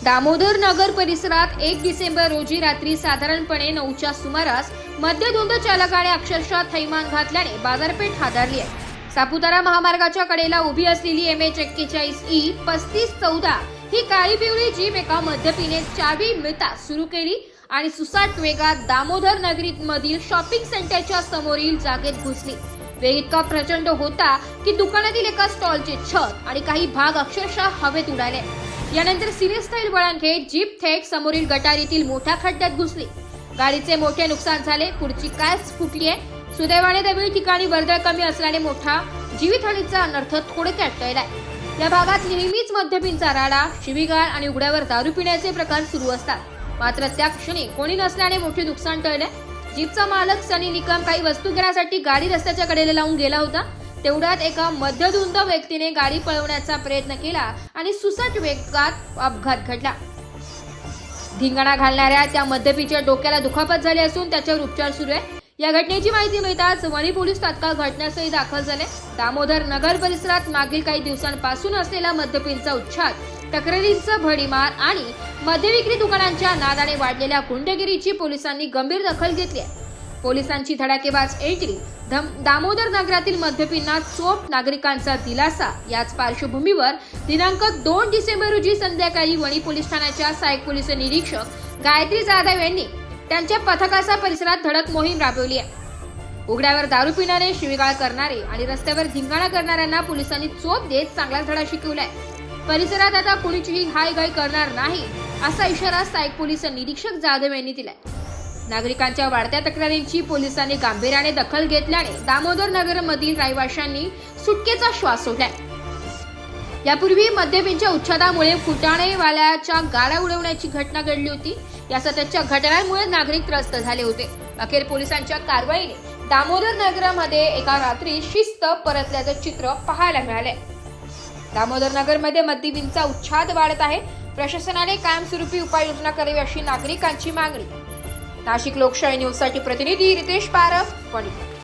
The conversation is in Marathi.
दामोदर नगर परिसरात 1 डिसेंबर रोजी रात्री साधारणपणे 9च्या सुमारास मद्यधुंद चालकाने अक्षरशः थैमान घातल्याने बाजारपेठ हादरली आहे. सापुतारा महामार्गाच्या कडेला उभी असलेली MH41E 3514 ही काळी पिवळी जीप एका मद्यपीने चावी मिळता सुरू केली आणि सुसाट वेगात दामोदर नगरीमधील शॉपिंग सेंटरच्या समोरील जागेत घुसली. वेग इतका प्रचंड होता की दुकानातील एका स्टॉलचे छत आणि काही भाग अक्षरशः हवेत उडाले. यानंतर सिनेस्टाईल वळण घेत जीप थेट समोरील गटारीतील मोठ्या खड्ड्यात घुसली. गाडीचे मोठे नुकसान झाले. पुढची काच फुटली आहे. सुदैवाने त्यावेळी ठिकाणी वर्दळ कमी असल्याने मोठा जीवितहानीचा अनर्थ थोडक्यात टळलाय. या भागात नेहमीच मद्यपींचा राडा, शिवीगाळ आणि उघड्यावर दारू पिण्याचे प्रकार सुरू असतात. मात्र त्या क्षणी कोणी नसल्याने मोठे नुकसान टळले. जीपचा मालक सनी निकम काही वस्तू घेण्यासाठी गाडी रस्त्याच्या कडेला लावून गेला होता. तेवढ्यात एका मद्यधुंद व्यक्तीने गाडी पळवण्याचा प्रयत्न केला आणि सुसाट वेगात अपघात घडला. धिंगाणा घालणाऱ्या त्या मद्यपीच्या डोक्याला दुखापत झाली असून त्याच्यावर उपचार सुरू आहे. या घटनेची माहिती मिळताच वणी पोलीस तात्काळ घटनास्थळी दाखल झाले. दामोदर नगर परिसरात मागील काही दिवसांपासून असलेला मद्यपींचा उच्छाद, तक्रारींचा भडीमार आणि मद्यविक्री दुकानांच्या नादाने वाढलेल्या गुंडगिरीची पोलिसांनी गंभीर दखल घेतली आहे. पोलिसांची धडाकेबाज एंट्री, दामोदर नगरातील मद्यपींना चोप, नागरिकांचा दिलासा याच पार्श्वभूमीवर दिनांक 2 डिसेंबर रोजी संध्याकाळी वणी पोलीस ठाण्याच्या सहाय्यक पोलीस निरीक्षक गायत्री जाधव यांनी त्यांच्या पथकाचा परिसरात धडक मोहीम राबवली आहे. उघड्यावर दारू पिणारे, शिवीगाळ करणारे आणि रस्त्यावर धिंगाणा करणाऱ्यांना पोलिसांनी चोप देत चांगला धडा शिकवलाय. परिसरात आता कुणीचीही हायगाय करणार नाही असा इशारा सहाय्यक पोलीस निरीक्षक जाधव यांनी दिलाय. नागरिकांच्या वाढत्या तक्रारींची पोलिसांनी गांभीर्याने दखल घेतल्याने दामोदर नगरमधील रहिवाशांनी सुटकेचा श्वास सोडलाय. यापूर्वी मद्यपींच्या उच्छादामुळे फुटाणेवाल्याच्या गाड्या उडवण्याची घटना घडली होती. या सततच्या घटनांमुळे नागरिक त्रस्त झाले होते. अखेर पोलिसांच्या कारवाईने दामोदर नगरामध्ये एका रात्री शिस्त परतल्याचं चित्र पाहायला मिळाले. दामोदर नगरमध्ये मद्यपींचा उच्छाद वाढत आहे. प्रशासनाने कायमस्वरूपी उपाययोजना करावी अशी नागरिकांची मागणी. नाशिक लोकशाही न्यूजसाठी प्रतिनिधी रितेश पारख, वणी.